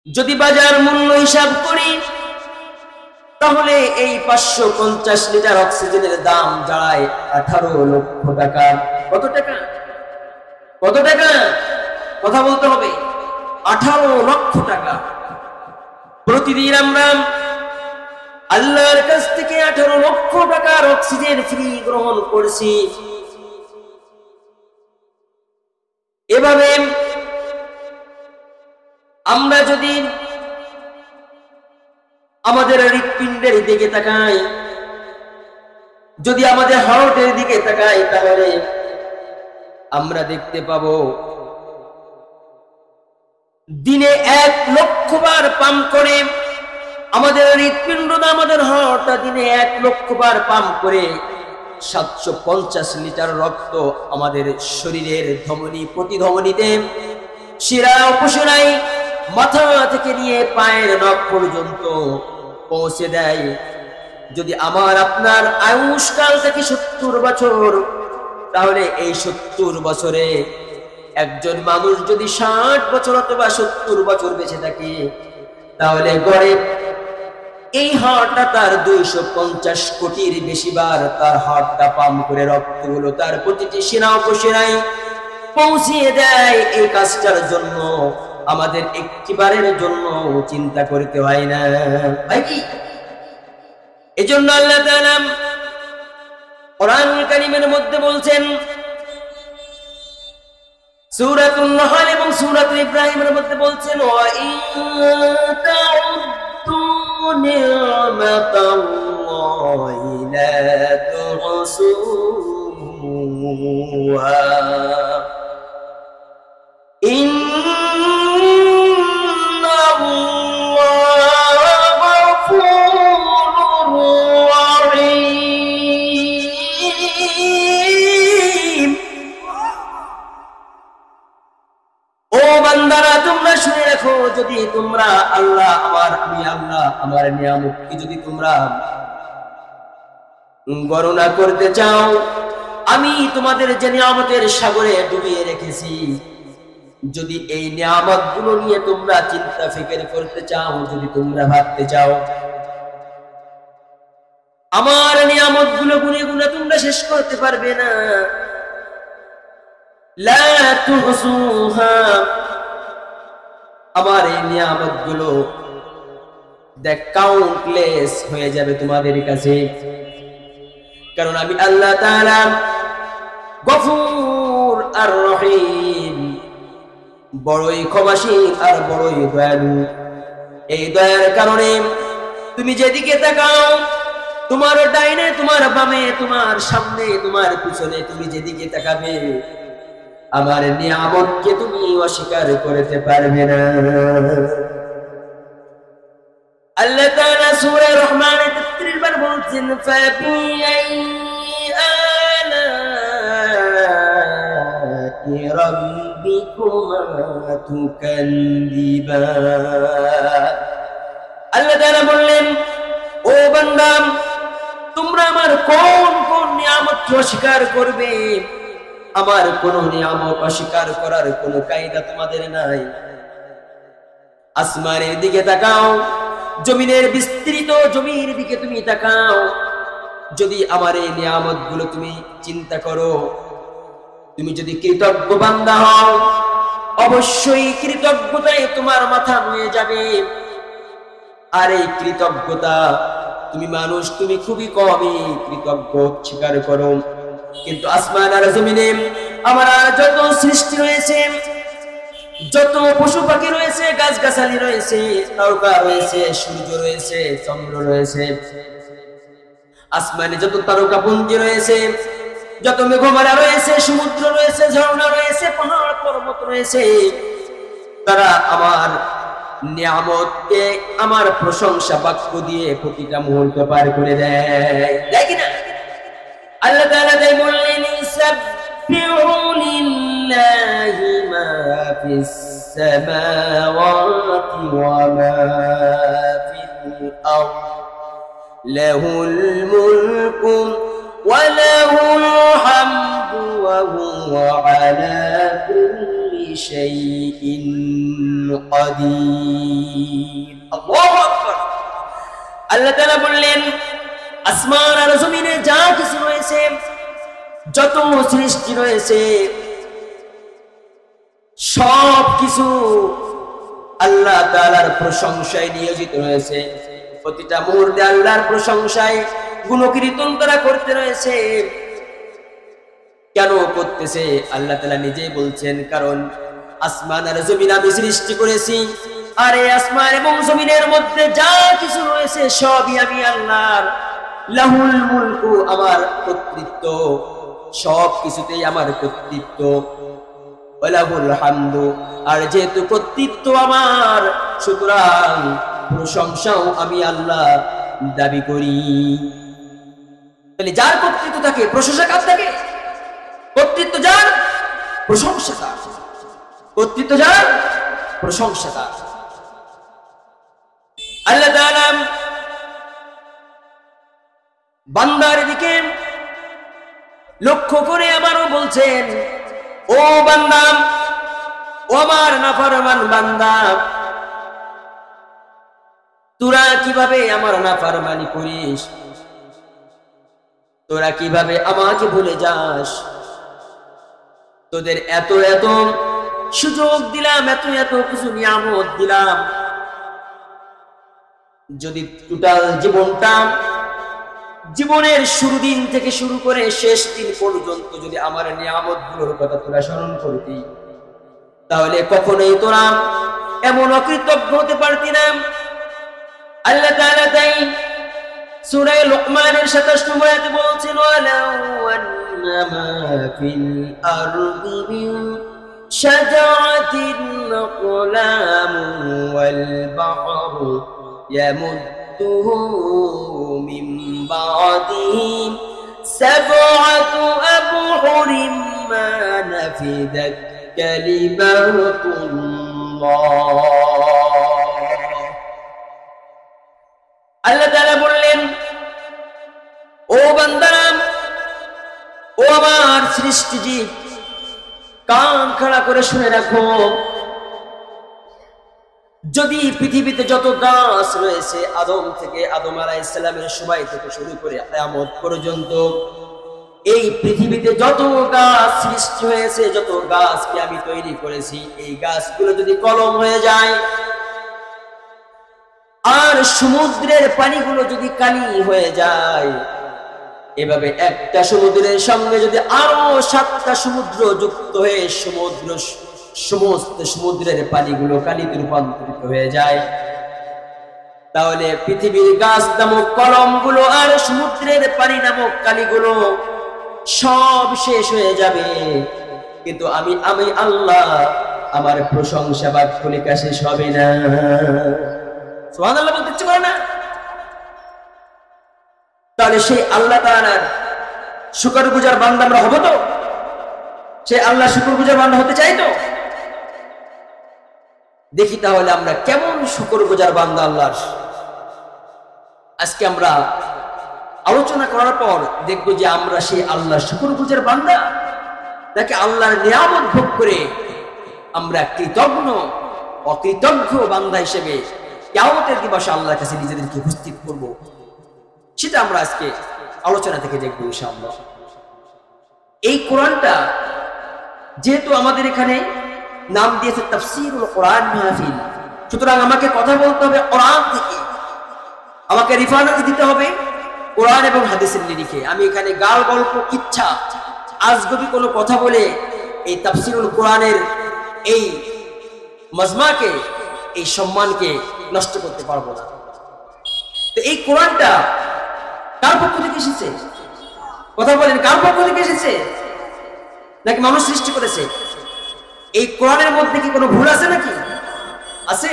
যদি বাজার মূল্য হিসাব করি তাহলে এই 550 লিটার অক্সিজেনের দাম দাঁড়ায় 18 লক্ষ টাকা। কত টাকা? কত টাকা? কথা বলতে হবে। 18 লক্ষ টাকা। প্রতিদিন আমরা আল্লাহর কাছ থেকে 18 লক্ষ টাকার অক্সিজেন ফ্রি গ্রহণ করছি। এভাবে আমরা যদি আমাদের হৃৎপিণ্ডের দিকে তাকাই, যদি আমাদের হার্টের দিকে তাকাই, তাহলে আমরা দেখতে পাবো দিনে 1 লক্ষ বার পাম্প করে আমাদের হৃৎপিণ্ডটা, আমাদের হার্টটা দিনে 1 লক্ষ বার পাম্প করে 750 লিটার রক্ত আমাদের শরীরের ধমনী প্রতিধমনীতে শিরা উপশিরায় মাথা থেকে নিয়ে পায়ের নখ পর্যন্ত পৌঁছে দেয়। যদি আমার আপনার আয়ুষ্কাল থেকে 70 বছর, তাহলে এই 70 বছরে একজন মানুষ যদি 60 বছর অথবা 70 বছর বেঁচে থাকে, তাহলে গড়ে এই হার্টটা তার 250 কোটির বেশি বার তার হার্টটা পাম্প করে রক্তগুলো তার প্রতিটি শিরা উপশিরায় পৌঁছিয়ে দেয়। এই কাজটার জন্য আমাদের একটিবারের জন্য চিন্তা করতে হয় না ভাই কি? এজন্য আল্লাহ তাআলা কোরআনুল কারীমের মধ্যে বলছেন, সূরাতুন নাহল এবং সূরাতুল ইব্রাহিমের মধ্যে বলছেন, ওয়া ইন তাউদ্দু নি'মাতাল্লাহি লা তুহসুহা শুনে রাখো, যদি তোমরা আল্লাহ আমার নিয়ামতকে যদি তোমরা গণনা করতে চাও, আমি তোমাদের যে নিয়ামতের সাগরে ডুবিয়ে রেখেছি, যদি এই নিয়ামত গুলো নিয়ে তোমরা চিন্তা ফিকির করতে চাও, যদি তোমরা ভাবতে চাও, আমার নিয়ামত গুলো গুনে গুনে তোমরা শেষ করতে পারবে না। লা তুহসুহা, আমার এই নিয়ামত গুলো কাউন্টলেস হয়ে যাবে তোমাদের কাছে, কারণ আমি আল্লাহ তাআলা গফুর আর রহিম, বড়ই ক্ষমাশীল আর বড়ই দয়ালু। এই দয়ার কারণে তুমি যেদিকে তাকাও, তোমার ডাইনে, তোমার বামে, তোমার সামনে, তোমার পিছনে, তুমি যেদিকে তাকাবে আমার নিয়ামতকে তুমি অস্বীকার করতে পারবে না। আল্লাহ তাআলা সূরা রহমানে 33 বার বলছেন, ফাবিআই আলা'i রাব্বিকুমা তুকাল্লিবান। আল্লাহ তাআলা বললেন, ও বান্দা, তোমরা আমার কোন কোন নিয়ামতকে অস্বীকার করবে? আমার কোন নিয়ামত অস্বীকার করার কোন কায়দা তোমাদের নাই। আসমানের দিকে তাকাও, জমিনের বিস্তৃত জমির দিকে তুমি তাকাও, যদি আমার এই নিয়ামত গুলো তুমি চিন্তা করো, তুমি যদি কৃতজ্ঞ বান্দা হও, অবশ্যই কৃতজ্ঞতায় তোমার মাথা নুয়ে যাবে। আর এই কৃতজ্ঞতা, তুমি মানুষ, তুমি খুবই কমই কৃতজ্ঞ স্বীকার করো, কিন্তু আসমান আর জমিনে আমার যত সৃষ্টি রয়েছে, যত পশু পাখি রয়েছে, গাছগাছালি রয়েছে, তারকা রয়েছে, সূর্য রয়েছে, চন্দ্র রয়েছে, আসমানে যত তারকাপুঞ্জ রয়েছে, যত মেঘমালা রয়েছে, সমুদ্র রয়েছে, ঝর্ণা রয়েছে, পাহাড় পর্বত রয়েছে, তারা আমার নিয়ামতকে আমার প্রশংসা বাক্য দিয়ে প্রতিটা মুহূর্ত পার করে দেয়, তাই কিনা? আল্লাহ তাআলা তাই বললেন, ইসাব্বিহু লিল্লাহি মা ফিস সামাওয়াতি ওয়া মা ফিল আরদ লাহুল মুলকু ওয়া লাহুল হামদু ওয়া হুয়া আলা কুল্লি শাইইন কাদির। আল্লাহু আকবার। আল্লাহ তাআলা বললেন, আসমান আর জমিনে যা কিছু রয়েছে, যত সৃষ্টি রয়েছে, সব কিছু আল্লাহ তাআলার প্রশংসায় নিয়োজিত রয়েছে। প্রতিটা মুহূর্তে আল্লাহর প্রশংসায় গুণকীর্তন তারা করতে রয়েছে। কেন করতেছে? আল্লাহ তাআলা নিজেই বলছেন, কারণ আসমান আর জমিন আমি সৃষ্টি করেছি, আর এই আসমান এবং জমিনের মধ্যে যা কিছু রয়েছে সবই আমি আল্লাহর। লাহুল মুলকু, আমার কর্তৃত্ব, সব কিছুতেই আমার কর্তৃত্ব। ওয়ালাহুল হামদু, আর যেহেতু কর্তৃত্ব আমার, সুতরাং প্রশংসাও আমি আল্লাহ দাবি করি। তাহলে যার কর্তৃত্ব থাকে প্রশংসা কার থাকে? কর্তৃত্ব যার, প্রশংসা তার। কর্তৃত্ব যার, প্রশংসা তার। আল্লাহ তাআলা বান্দার দিকে লক্ষ্য করে আবারও বলছেন, ও বান্দা, ও আমার নাফরমান বান্দা, তোরা কিভাবে আমার নাফরমানি করিস? তোরা কিভাবে আমাকে ভুলে যাস? তোদের এত এত সুযোগ দিলাম, এত এত কিছু নিয়ামত দিলাম, যদি টোটাল জীবনটা, জীবনের শুরু দিন থেকে শুরু করে শেষ দিন পর্যন্ত যদি আমার নিয়ামতগুলোর কথা তোরা স্মরণ করতি, তাহলে কখনোই তোরা এমন অকৃতজ্ঞ হতে পারতি না। আল্লাহ তাআলা তাই সূরা লুকমানের 27 নম্বর আয়াতে বলছেন, ওয়ালাউ আন্নামা ফিল আরদি মিন শাজারাতিন আকলামু ওয়াল বাহরু ইয়ামুদ্দুহু মিন বাদিহি সাবআতু আবহুরিম মা নাফিদাত কালিমাতুল্লাহ। আল্লাহ তাআলা বললেন, ও বান্দারা, ও আমার সৃষ্টিজীব, কান খাড়া করে শুনে রাখো, যদি পৃথিবীতে যত গাছ রয়েছে, আদম থেকে, আদম আলাইহিস সালামের সময় থেকে শুরু করে কিয়ামত পর্যন্ত, এই পৃথিবীতে যত গাছ সৃষ্টি হয়েছে, যত গাছকে আমি তৈরি করেছি, এই গাছগুলো যদি কলম হয়ে যায়, আর সমুদ্রের পানিগুলো যদি কালি হয়ে যায়, এভাবে একটা সমুদ্রের সঙ্গে যদি আরো 7টা সমুদ্র যুক্ত হয়ে সমস্ত সমুদ্রের পানিগুলো কালিতে রূপান্তরিত হয়ে যায়, তাহলে পৃথিবীর গাছ নামক কলমগুলো আর সমুদ্রের পানি নামক কালিগুলো সব শেষ হয়ে যাবে, কিন্তু আমি আল্লাহ, আমার প্রশংসা বাক্যলিকা শেষ হবে না। সুবহানাল্লাহ বলতে ইচ্ছে করে না? তাহলে সেই আল্লাহ তাআলার শুকরগুজার বান্দা আমরা হব তো? সেই আল্লাহ শুকরগুজার বান্দা হতে চাই তো? দেখি তাহলে আমরা কেমন শুকরগুজার বান্দা আল্লাহর। আজকে আমরা আলোচনা করার পর দেখব যে আমরা সেই আল্লাহ শুকরগুজার বান্দা, নাকি আল্লাহর নিয়ামত ভোগ করে আমরা অকৃতজ্ঞ বান্দা হিসেবে কিয়ামতের দিবসে আল্লাহর কাছে নিজেদেরকে উপস্থিত করব। সেটা আমরা আজকে আলোচনা থেকে দেখব ইনশাআল্লাহ। এই কোরআনটা যেহেতু আমাদের এখানে নাম দিয়েছে তাফসীরুল কোরআন মাহফিল, সুতরাং আমাকে কথা বলতে হবে কোরআন থেকে, আমাকে রেফারেন্স দিতে হবে কোরআন এবং হাদিসের নিরিখে। আমি এখানে গাল গল্প, ইচ্ছা আজগবি কোনো কথা বলে এই তাফসীরুল কোরআনের এই মজমাকে, এই সম্মানকে নষ্ট করতে পারবো না। তো এই কোরআনটা কার পক্ষ থেকে এসেছে? কথা বলেন, কার পক্ষ থেকে এসেছে? নাকি মানুষ সৃষ্টি করেছে? এই কোরআনের মধ্যে কি কোনো ভুল আছে নাকি? আছে?